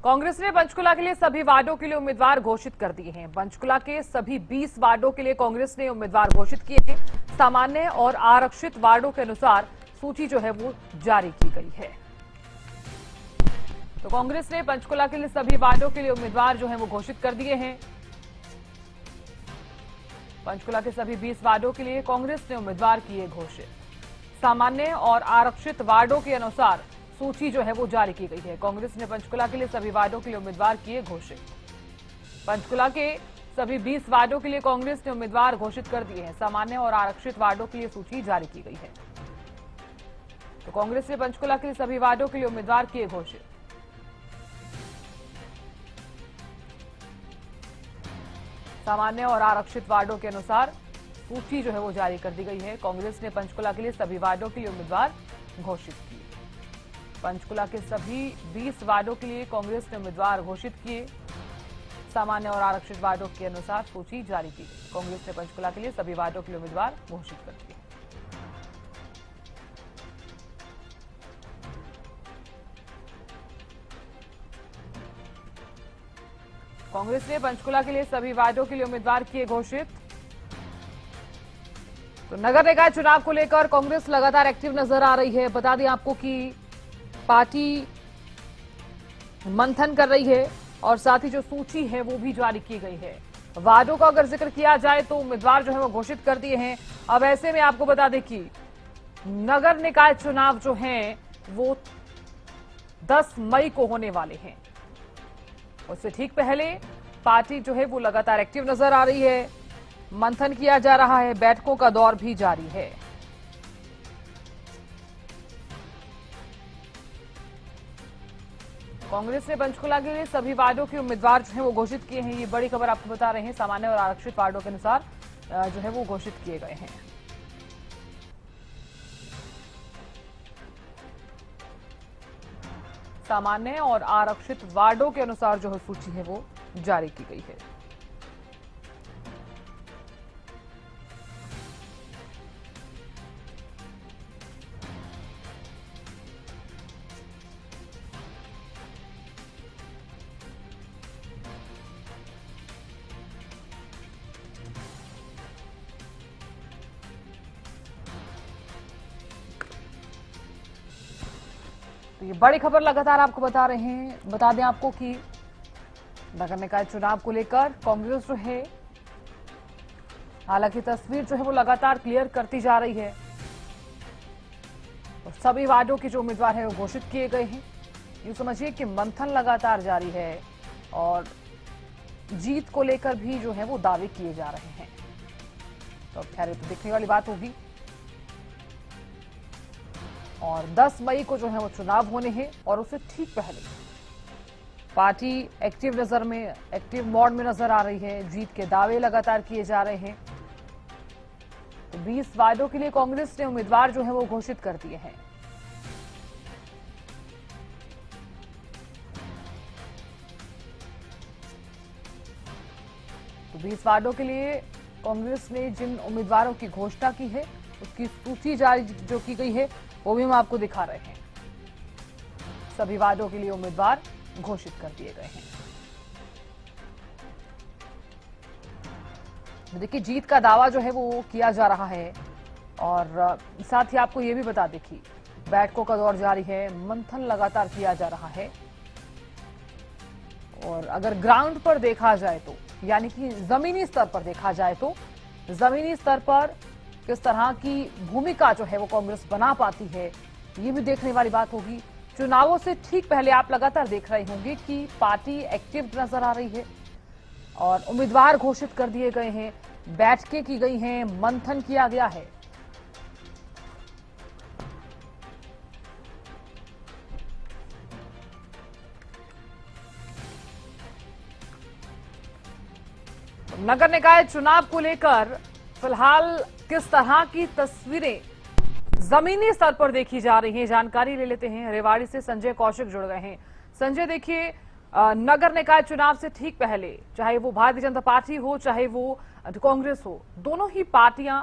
कांग्रेस ने पंचकुला के लिए सभी वार्डों के लिए उम्मीदवार घोषित कर दिए हैं। पंचकुला के सभी 20 वार्डों के लिए कांग्रेस ने उम्मीदवार घोषित किए हैं। सामान्य और आरक्षित वार्डों के अनुसार सूची जो है वो जारी की गई है। तो कांग्रेस ने पंचकुला के लिए सभी वार्डों के लिए उम्मीदवार जो है वो घोषित कर दिए हैं। पंचकुला के सभी 20 वार्डों के लिए कांग्रेस ने उम्मीदवार किए घोषित। सामान्य और आरक्षित वार्डों के अनुसार सूची जो है वो जारी की गई है। कांग्रेस ने पंचकुला के लिए सभी वार्डों के लिए उम्मीदवार किए घोषित। पंचकुला के सभी 20 वार्डों के लिए कांग्रेस ने उम्मीदवार घोषित कर दिए हैं। सामान्य और आरक्षित वार्डों के लिए सूची जारी की गई है। तो कांग्रेस ने पंचकुला के लिए सभी वार्डों के लिए उम्मीदवार किए घोषित। सामान्य और आरक्षित वार्डों के अनुसार सूची जो है वो जारी कर दी गई है। कांग्रेस ने पंचकुला के लिए सभी वार्डों के लिए उम्मीदवार घोषित किए। पंचकुला के सभी 20 वार्डों के लिए कांग्रेस ने उम्मीदवार घोषित किए। सामान्य और आरक्षित वार्डों के अनुसार सूची जारी की गई। कांग्रेस ने पंचकुला के लिए सभी वार्डों के लिए उम्मीदवार घोषित कर दिए। कांग्रेस ने पंचकुला के लिए सभी वार्डों के लिए उम्मीदवार किए घोषित। तो नगर निकाय चुनाव को लेकर कांग्रेस लगातार एक्टिव नजर आ रही है। बता दें आपको कि पार्टी मंथन कर रही है और साथ ही जो सूची है वो भी जारी की गई है। वार्डों का अगर जिक्र किया जाए तो उम्मीदवार जो है वो घोषित कर दिए हैं। अब ऐसे में आपको बता दें कि नगर निकाय चुनाव जो हैं वो 10 मई को होने वाले हैं। उससे ठीक पहले पार्टी जो है वो लगातार एक्टिव नजर आ रही है। मंथन किया जा रहा है, बैठकों का दौर भी जारी है। कांग्रेस ने पंचकुला के लिए सभी वार्डों के उम्मीदवार जो है वो घोषित किए हैं। ये बड़ी खबर आपको बता रहे हैं। सामान्य और आरक्षित वार्डों के अनुसार जो है वो घोषित किए गए हैं। सामान्य और आरक्षित वार्डों के अनुसार जो है सूची है वो जारी की गई है। तो ये बड़ी खबर लगातार आपको बता रहे हैं। बता दें आपको कि नगर निकाय चुनाव को लेकर कांग्रेस जो है हालांकि तस्वीर जो है वो लगातार क्लियर करती जा रही है। और सभी वार्डों के जो उम्मीदवार है वो घोषित किए गए हैं। यूं समझिए कि मंथन लगातार जारी है और जीत को लेकर भी जो है वो दावे किए जा रहे हैं। तो अब खैर तो देखने वाली बात होगी। और 10 मई को जो है वो चुनाव होने हैं और उससे ठीक पहले पार्टी एक्टिव मोड में नजर आ रही है। जीत के दावे लगातार किए जा रहे हैं। तो 20 वार्डों के लिए कांग्रेस ने उम्मीदवार जो है वो घोषित कर दिए हैं। तो 20 वार्डों के लिए कांग्रेस ने जिन उम्मीदवारों की घोषणा की है उसकी सूची जारी जो की गई है वो भी हम आपको दिखा रहे हैं। सभी वार्डों के लिए उम्मीदवार घोषित कर दिए गए हैं। देखिए जीत का दावा जो है वो किया जा रहा है और साथ ही आपको ये भी बता दें कि बैठकों का दौर जारी है। मंथन लगातार किया जा रहा है। और अगर ग्राउंड पर देखा जाए तो यानी कि जमीनी स्तर पर देखा जाए तो जमीनी स्तर पर किस तरह की भूमिका जो है वो कांग्रेस बना पाती है ये भी देखने वाली बात होगी। चुनावों से ठीक पहले आप लगातार देख रहे होंगे कि पार्टी एक्टिव नजर आ रही है और उम्मीदवार घोषित कर दिए गए हैं। बैठकें की गई हैं, मंथन किया गया है। नगर निकाय चुनाव को लेकर फिलहाल किस तरह की तस्वीरें जमीनी स्तर पर देखी जा रही हैं, जानकारी ले लेते हैं। रेवाड़ी से संजय कौशिक जुड़ गए हैं। संजय देखिए, नगर निकाय चुनाव से ठीक पहले चाहे वो भारतीय जनता पार्टी हो चाहे वो कांग्रेस हो, दोनों ही पार्टियां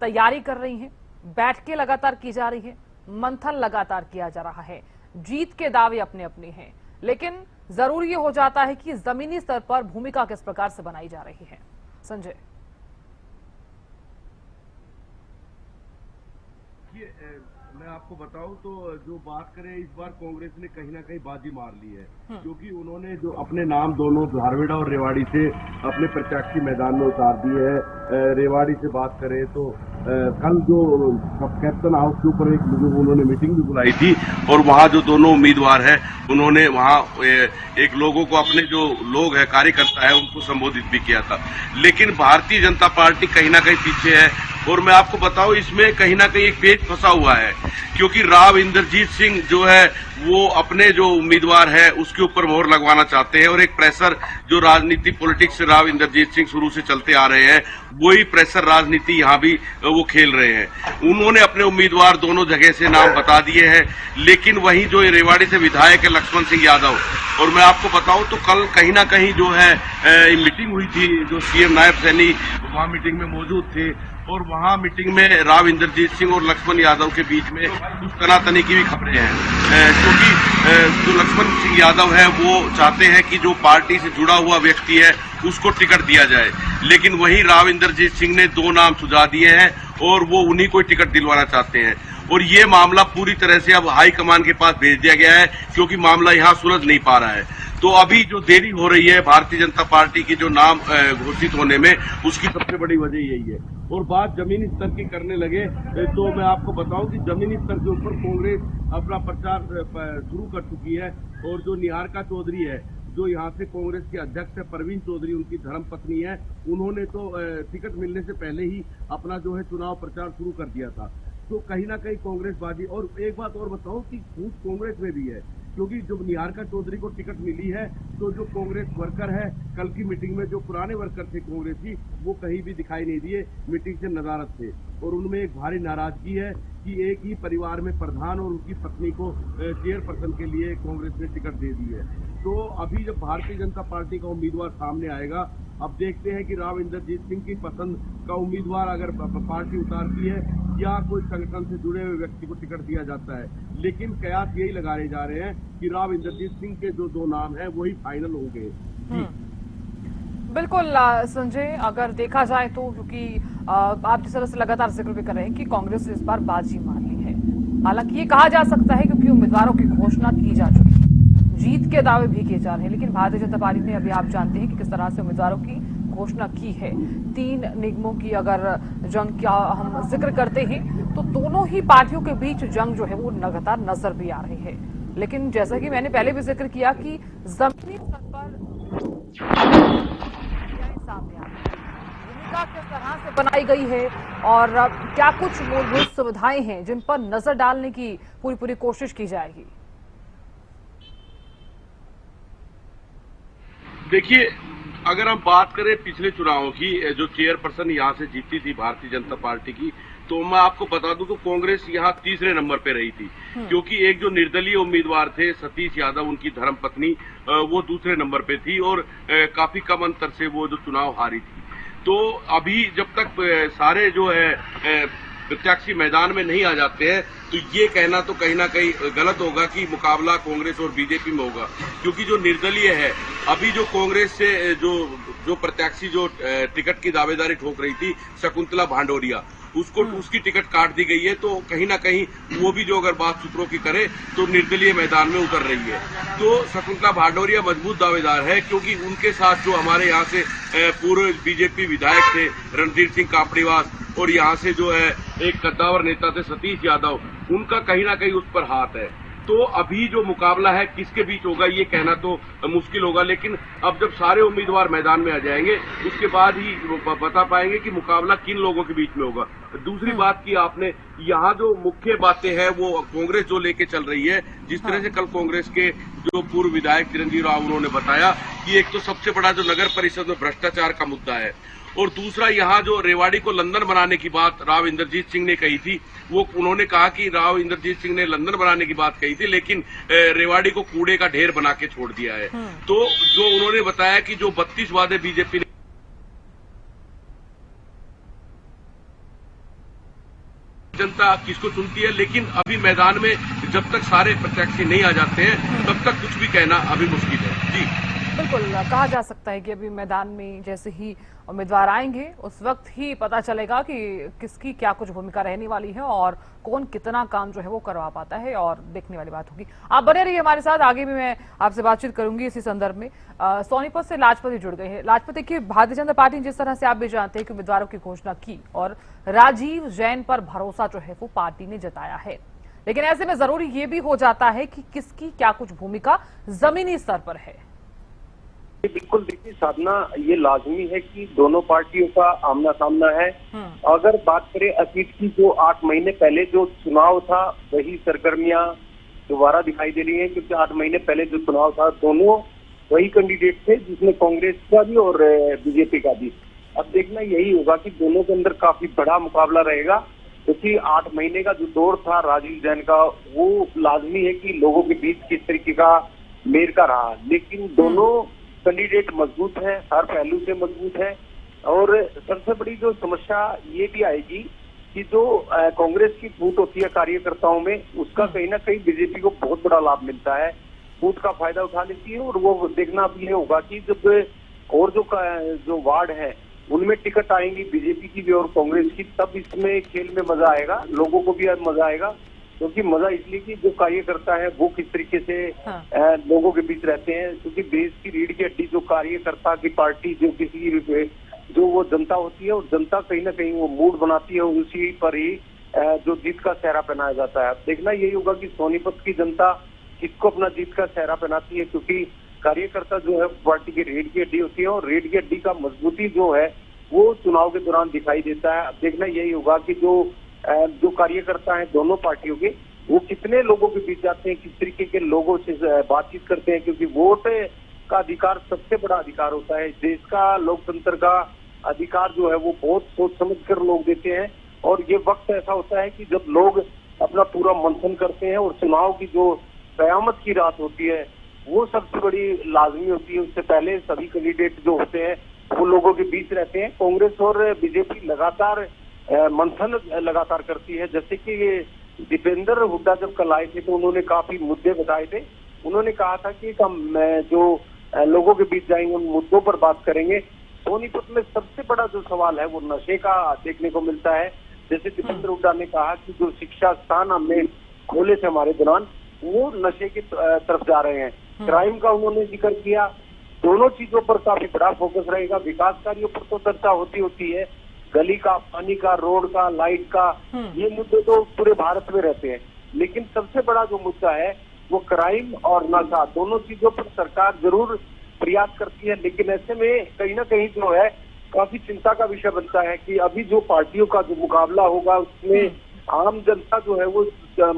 तैयारी कर रही हैं। बैठकें लगातार की जा रही है, मंथन लगातार किया जा रहा है। जीत के दावे अपने अपने हैं, लेकिन जरूरी ये हो जाता है कि जमीनी स्तर पर भूमिका किस प्रकार से बनाई जा रही है। संजय, मैं आपको बताऊं तो जो बात करें, इस बार कांग्रेस ने कहीं ना कहीं बाजी मार ली है, क्योंकि उन्होंने जो अपने नाम दोनों धारवेड़ा और रेवाड़ी से अपने प्रत्याशी मैदान में उतार दिए हैं। रेवाड़ी से बात करें तो कल जो कैप्टन हाउस के ऊपर एक उन्होंने मीटिंग भी बुलाई थी और वहां जो दोनों उम्मीदवार हैं उन्होंने वहां एक लोगों को, अपने जो लोग है कार्यकर्ता है, उनको संबोधित भी किया था। लेकिन भारतीय जनता पार्टी कहीं ना कहीं पीछे है और मैं आपको बताऊं इसमें कहीं ना कहीं एक पेच फंसा हुआ है, क्योंकि राव इंद्रजीत सिंह जो है वो अपने जो उम्मीदवार है उसके ऊपर मोहर लगवाना चाहते हैं और एक प्रेशर जो राजनीति पॉलिटिक्स से राव इंद्रजीत सिंह शुरू से चलते आ रहे हैं, वही प्रेशर राजनीति यहाँ भी वो खेल रहे हैं। उन्होंने अपने उम्मीदवार दोनों जगह से नाम बता दिए हैं, लेकिन वहीं जो रेवाड़ी से विधायक है लक्ष्मण सिंह यादव, और मैं आपको बताऊं तो कल कहीं ना कहीं जो है मीटिंग हुई थी, जो सीएम नायब सैनी वहां मीटिंग में मौजूद थे और वहां मीटिंग में राव इंद्रजीत सिंह और लक्ष्मण यादव के बीच में कुछ तनातनी की भी खबरें हैं, क्योंकि जो लक्ष्मण सिंह यादव है वो चाहते हैं कि जो पार्टी से जुड़ा हुआ व्यक्ति है उसको टिकट दिया जाए, लेकिन वही राव इंद्रजीत सिंह ने 2 नाम सुझा दिए हैं और वो उन्हीं को टिकट दिलवाना चाहते हैं। और ये मामला पूरी तरह से अब हाईकमान के पास भेज दिया गया है, क्योंकि मामला यहाँ सुलझ नहीं पा रहा है। तो अभी जो देरी हो रही है भारतीय जनता पार्टी की जो नाम घोषित होने में, उसकी सबसे बड़ी वजह यही है। और बात जमीनी स्तर की करने लगे तो मैं आपको बताऊं कि जमीनी स्तर के ऊपर कांग्रेस अपना प्रचार शुरू कर चुकी है और जो निहारिका चौधरी है, जो यहाँ से कांग्रेस के अध्यक्ष है, परवीन चौधरी उनकी धर्मपत्नी है, उन्होंने तो टिकट मिलने से पहले ही अपना जो है चुनाव प्रचार शुरू कर दिया था। तो कहीं ना कहीं कांग्रेस बाजी। और एक बात और बताऊं कि फूट कांग्रेस में भी है, क्योंकि जब निहारिका चौधरी को टिकट मिली है तो जो कांग्रेस वर्कर है, कल की मीटिंग में जो पुराने वर्कर थे कांग्रेसी, वो कहीं भी दिखाई नहीं दिए, मीटिंग से नदारद थे और उनमें एक भारी नाराजगी है कि एक ही परिवार में प्रधान और उनकी पत्नी को चेयरपर्सन के लिए कांग्रेस ने टिकट दे दी है। तो अभी जब भारतीय जनता पार्टी का उम्मीदवार सामने आएगा, अब देखते हैं कि राव इंद्रजीत सिंह की पसंद का उम्मीदवार अगर पार्टी उतारती है या कोई संगठन से जुड़े हुए व्यक्ति को टिकट दिया जाता है। लेकिन कयास यही लगाए जा रहे हैं कि राव इंद्रजीत सिंह के जो 2 नाम हैं वही फाइनल होंगे। बिल्कुल संजय, अगर देखा जाए तो क्योंकि आप जिस तरह से लगातार जिक्र भी कर रहे हैं कि कांग्रेस ने इस बार बाजी मार ली है, हालांकि ये कहा जा सकता है क्योंकि उम्मीदवारों की घोषणा की जा चुकी है, जीत के दावे भी किए जा रहे हैं, लेकिन भारतीय जनता पार्टी ने अभी आप जानते हैं कि किस तरह से उम्मीदवारों की घोषणा की है। 3 निगमों की अगर जंग का हम जिक्र करते हैं तो दोनों ही पार्टियों के बीच जंग जो है वो लगातार नजर भी आ रही है। लेकिन जैसा कि मैंने पहले भी जिक्र किया कि जमीनी स्तर पर सामने आ रही है, भूमिका किस तरह से बनाई गई है और क्या कुछ मूलभूत सुविधाएं हैं जिन पर नजर डालने की पूरी कोशिश की जाएगी। देखिए, अगर हम बात करें पिछले चुनावों की, जो चेयरपर्सन यहाँ से जीती थी भारतीय जनता पार्टी की, तो मैं आपको बता दूं तो कांग्रेस यहाँ तीसरे नंबर पे रही थी, क्योंकि एक जो निर्दलीय उम्मीदवार थे सतीश यादव, उनकी धर्मपत्नी, वो दूसरे नंबर पे थी और काफी कम अंतर से वो जो चुनाव हारी थी। तो अभी जब तक सारे जो है प्रत्याशी मैदान में नहीं आ जाते हैं तो ये कहना तो कहीं ना कहीं गलत होगा कि मुकाबला कांग्रेस और बीजेपी में होगा, क्योंकि जो निर्दलीय है, अभी जो कांग्रेस से जो प्रत्याशी जो टिकट की दावेदारी ठोक रही थी, शकुंतला भांडोरिया, उसकी टिकट काट दी गई है। तो कहीं ना कहीं वो भी जो अगर बात सूत्रों की करे तो निर्दलीय मैदान में उतर रही है। तो शकुंतला भांडोरिया मजबूत दावेदार है, क्योंकि उनके साथ जो हमारे यहाँ से पूर्व बीजेपी विधायक थे रणधीर सिंह कापड़ीवास और यहाँ से जो है एक कद्दावर नेता थे सतीश यादव, उनका कहीं ना कहीं उस पर हाथ है। तो अभी जो मुकाबला है किसके बीच होगा ये कहना तो मुश्किल होगा, लेकिन अब जब सारे उम्मीदवार मैदान में आ जाएंगे उसके बाद ही बता पाएंगे कि मुकाबला किन लोगों के बीच में होगा। दूसरी बात की आपने, यहाँ जो मुख्य बातें हैं वो कांग्रेस जो लेके चल रही है, जिस तरह से कल कांग्रेस के जो पूर्व विधायक चिरंजीव राव उन्होंने बताया कि एक तो सबसे बड़ा जो नगर परिषद में भ्रष्टाचार का मुद्दा है, और दूसरा यहाँ जो रेवाड़ी को लंदन बनाने की बात राव इंद्रजीत सिंह ने कही थी, वो उन्होंने कहा कि राव इंद्रजीत सिंह ने लंदन बनाने की बात कही थी, लेकिन रेवाड़ी को कूड़े का ढेर बना के छोड़ दिया है। तो जो उन्होंने बताया कि जो 32 वादे बीजेपी ने जनता जनता किसको चुनती है, लेकिन अभी मैदान में जब तक सारे प्रत्याशी नहीं आ जाते हैं तब तक कुछ भी कहना अभी मुश्किल है। जी बिल्कुल, कहा जा सकता है कि अभी मैदान में जैसे ही उम्मीदवार आएंगे उस वक्त ही पता चलेगा कि किसकी क्या कुछ भूमिका रहने वाली है और कौन कितना काम जो है वो करवा पाता है, और देखने वाली बात होगी। आप बने रहिए हमारे साथ, आगे भी मैं आपसे बातचीत करूंगी इसी संदर्भ में। सोनीपत से लाजपत जुड़ गए हैं। लाजपत, देखिए, भारतीय जनता पार्टी ने जिस तरह से आप भी जानते हैं कि उम्मीदवारों की घोषणा की और राजीव जैन पर भरोसा जो है वो पार्टी ने जताया है, लेकिन ऐसे में जरूरी ये भी हो जाता है कि किसकी क्या कुछ भूमिका जमीनी स्तर पर है। बिल्कुल, देखिए साधना, ये लाजमी है कि दोनों पार्टियों का आमना सामना है। अगर बात करें अतीत की, जो 8 महीने पहले जो चुनाव था वही सरगर्मियां दोबारा दिखाई दे रही हैं, क्योंकि 8 महीने पहले जो चुनाव था दोनों वही कैंडिडेट थे, जिसमें कांग्रेस का भी और बीजेपी का भी। अब देखना यही होगा कि दोनों के अंदर काफी बड़ा मुकाबला रहेगा, क्योंकि 8 महीने का जो दौर था राजीव जैन का, वो लाजमी है कि लोगों के बीच किस तरीके का मेल का रहा, लेकिन दोनों कैंडिडेट मजबूत है, हर पहलू से मजबूत है। और सबसे बड़ी जो समस्या ये भी आएगी कि जो कांग्रेस की फूट होती है कार्यकर्ताओं में, उसका कहीं ना कहीं बीजेपी को बहुत बड़ा लाभ मिलता है, फूट का फायदा उठा लेती है। और वो देखना अब ये होगा कि जब और जो वार्ड है उनमें टिकट आएंगी बीजेपी की भी और कांग्रेस की, तब इसमें खेल में मजा आएगा, लोगों को भी मजा आएगा। क्योंकि मजा इसलिए कि जो कार्यकर्ता है वो किस तरीके से लोगों के बीच रहते हैं, क्योंकि देश की रीढ़ की हड्डी जो कार्यकर्ता की पार्टी, जो किसी जो वो जनता होती है, और जनता कहीं ना कहीं वो मूड बनाती है, उसी पर ही जो जीत का सेहरा पहनाया जाता है। अब देखना यही होगा कि सोनीपत की जनता किसको अपना जीत का सेहरा पहनाती है, क्योंकि कार्यकर्ता जो है पार्टी की रीढ़ की हड्डी होती है, और रीढ़ की हड्डी का मजबूती जो है वो चुनाव के दौरान दिखाई देता है। अब देखना यही होगा कि जो कार्यकर्ता हैं दोनों पार्टियों के, वो कितने लोगों के बीच जाते हैं, किस तरीके के लोगों से बातचीत करते हैं, क्योंकि वोट का अधिकार सबसे बड़ा अधिकार होता है। देश का लोकतंत्र का अधिकार जो है वो बहुत सोच समझ कर लोग देते हैं, और ये वक्त ऐसा होता है कि जब लोग अपना पूरा मंथन करते हैं, और चुनाव की जो कयामत की रात होती है वो सबसे बड़ी लाजमी होती है। उससे पहले सभी कैंडिडेट जो होते हैं वो लोगों के बीच रहते हैं। कांग्रेस और बीजेपी लगातार मंथन लगातार करती है। जैसे कि दीपेंद्र हुड्डा जब कल आए थे तो उन्होंने काफी मुद्दे बताए थे। उन्होंने कहा था कि हम जो लोगों के बीच जाएंगे उन मुद्दों पर बात करेंगे। सोनीपत में सबसे बड़ा जो सवाल है वो नशे का देखने को मिलता है। जैसे दीपेंद्र हुड्डा ने कहा कि जो शिक्षा स्थान हमने खोले थे हमारे दौरान, वो नशे की तरफ जा रहे हैं। क्राइम का उन्होंने जिक्र किया। दोनों चीजों पर काफी बड़ा फोकस रहेगा। विकास कार्यों पर तो चर्चा होती है, गली का, पानी का, रोड का, लाइट का, ये मुद्दे तो पूरे भारत में रहते हैं। लेकिन सबसे बड़ा जो मुद्दा है वो क्राइम और नशा, दोनों चीजों पर सरकार जरूर प्रयास करती है। लेकिन ऐसे में कहीं ना कहीं जो है काफी चिंता का विषय बनता है कि अभी जो पार्टियों का जो मुकाबला होगा उसमें आम जनता जो है वो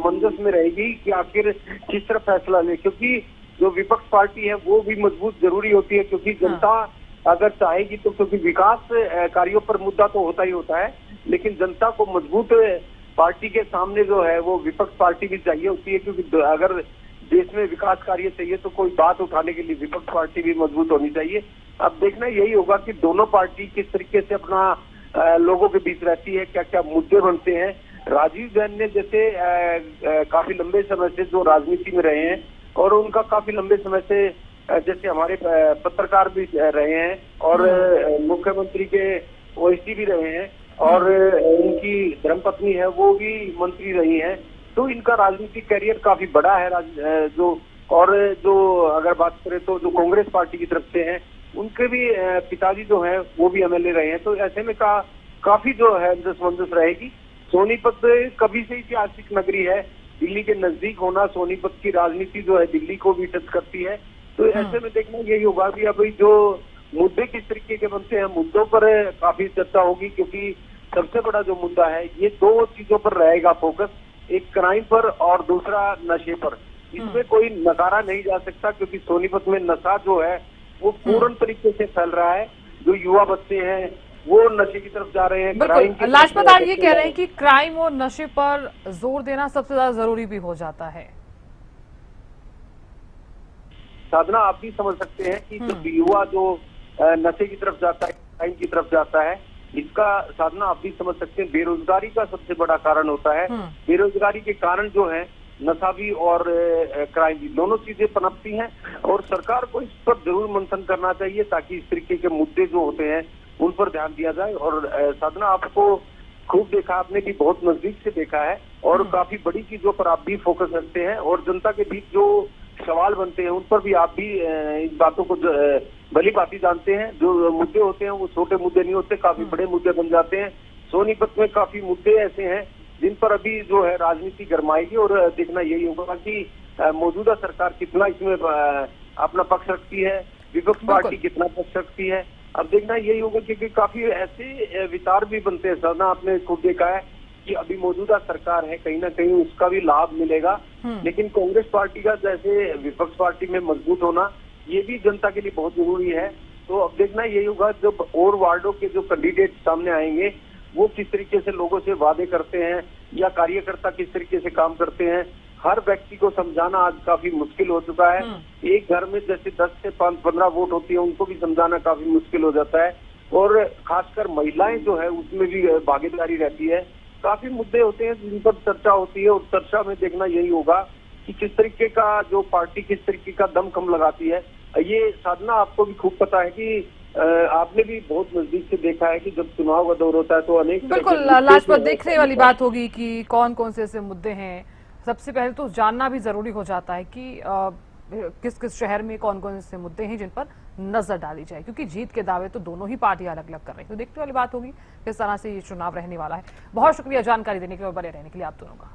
मंजस में रहेगी कि आखिर किस तरह फैसला ले, क्योंकि जो विपक्ष पार्टी है वो भी मजबूत जरूरी होती है। क्योंकि जनता अगर चाहेगी तो, क्योंकि विकास कार्यों पर मुद्दा तो होता ही होता है, लेकिन जनता को मजबूत पार्टी के सामने जो है वो विपक्ष पार्टी भी चाहिए होती है। क्योंकि अगर देश में विकास कार्य चाहिए तो कोई बात उठाने के लिए विपक्ष पार्टी भी मजबूत होनी चाहिए। अब देखना यही होगा कि दोनों पार्टी किस तरीके से अपना लोगों के बीच रहती है, क्या क्या मुद्दे बनते हैं। राजीव जैन ने जैसे काफी लंबे समय से जो राजनीति में रहे हैं और उनका काफी लंबे समय से जैसे हमारे पत्रकार भी रहे हैं और मुख्यमंत्री के ओएसडी भी रहे हैं और उनकी धर्मपत्नी है वो भी मंत्री रही हैं, तो इनका राजनीतिक करियर काफी बड़ा है। जो अगर बात करें तो जो कांग्रेस पार्टी की तरफ से हैं उनके भी पिताजी जो हैं वो भी एमएलए रहे हैं। तो ऐसे में काफी जो है दसमंदस रहेगी। सोनीपत कभी से ऐतिहासिक नगरी है, दिल्ली के नजदीक होना सोनीपत की राजनीति जो है दिल्ली को भी टच करती है। तो ऐसे में देखना यही होगा कि अभी जो मुद्दे किस तरीके के बनते हैं, मुद्दों पर काफी चर्चा होगी। क्योंकि सबसे बड़ा जो मुद्दा है ये दो चीजों पर रहेगा फोकस, एक क्राइम पर और दूसरा नशे पर। इसमें कोई नकारा नहीं जा सकता क्योंकि सोनीपत में नशा जो है वो पूर्ण तरीके से फैल रहा है। जो युवा बच्चे हैं वो नशे की तरफ जा रहे हैं। बिल्कुल, लाजपत आप ये कह रहे हैं कि क्राइम और नशे पर जोर देना सबसे ज्यादा जरूरी भी हो जाता है। साधना, आप भी समझ सकते हैं कि जो युवा जो नशे की तरफ जाता है, क्राइम की तरफ जाता है, इसका साधना आप भी समझ सकते हैं, बेरोजगारी का सबसे बड़ा कारण होता है। बेरोजगारी के कारण जो है नशा भी और क्राइम भी, दोनों चीजें पनपती हैं और सरकार को इस पर जरूर मंथन करना चाहिए ताकि इस तरीके के मुद्दे जो होते हैं उन पर ध्यान दिया जाए। और साधना, आपको खूब देखा, आपने भी बहुत नजदीक से देखा है और काफी बड़ी चीजों पर आप भी फोकस रखते हैं और जनता के बीच जो सवाल बनते हैं उन पर भी आप भी इन बातों को भली भांति जानते हैं। जो मुद्दे होते हैं वो छोटे मुद्दे नहीं होते, काफी बड़े मुद्दे बन जाते हैं। सोनीपत में काफी मुद्दे ऐसे हैं जिन पर अभी जो है राजनीति गरमाएगी और देखना यही होगा कि मौजूदा सरकार कितना इसमें अपना पक्ष रखती है, विपक्ष पार्टी कितना पक्ष रखती है। अब देखना यही होगा क्योंकि काफी ऐसे विचार भी बनते हैं साधना, आपने खुद देखा है कि अभी मौजूदा सरकार है, कहीं ना कहीं उसका भी लाभ मिलेगा, लेकिन कांग्रेस पार्टी का जैसे विपक्ष पार्टी में मजबूत होना ये भी जनता के लिए बहुत जरूरी है। तो अब देखना यही होगा जब और वार्डों के जो कैंडिडेट सामने आएंगे वो किस तरीके से लोगों से वादे करते हैं या कार्यकर्ता किस तरीके से काम करते हैं। हर व्यक्ति को समझाना आज काफी मुश्किल हो चुका है। एक घर में जैसे 10 से 15 वोट होती है उनको भी समझाना काफी मुश्किल हो जाता है और खासकर महिलाएं जो है उसमें भी भागीदारी रहती है। काफी मुद्दे होते हैं जिन पर चर्चा होती है और चर्चा में देखना यही होगा कि किस तरीके का जो पार्टी किस तरीके का दम कम लगाती है। ये साधना आपको भी खूब पता है कि आपने भी बहुत नजदीक से देखा है कि जब चुनाव का दौर होता है तो अनेक बिल्कुल लाजपत देखने वाली बात होगी कि कौन कौन से ऐसे मुद्दे हैं। सबसे पहले तो जानना भी जरूरी हो जाता है कि किस किस शहर में कौन कौन से मुद्दे हैं जिन पर नजर डाली जाए, क्योंकि जीत के दावे तो दोनों ही पार्टियां अलग अलग कर रही है। तो देखने वाली बात होगी किस तरह से ये चुनाव रहने वाला है। बहुत शुक्रिया जानकारी देने के लिए और बने रहने के लिए आप दोनों का।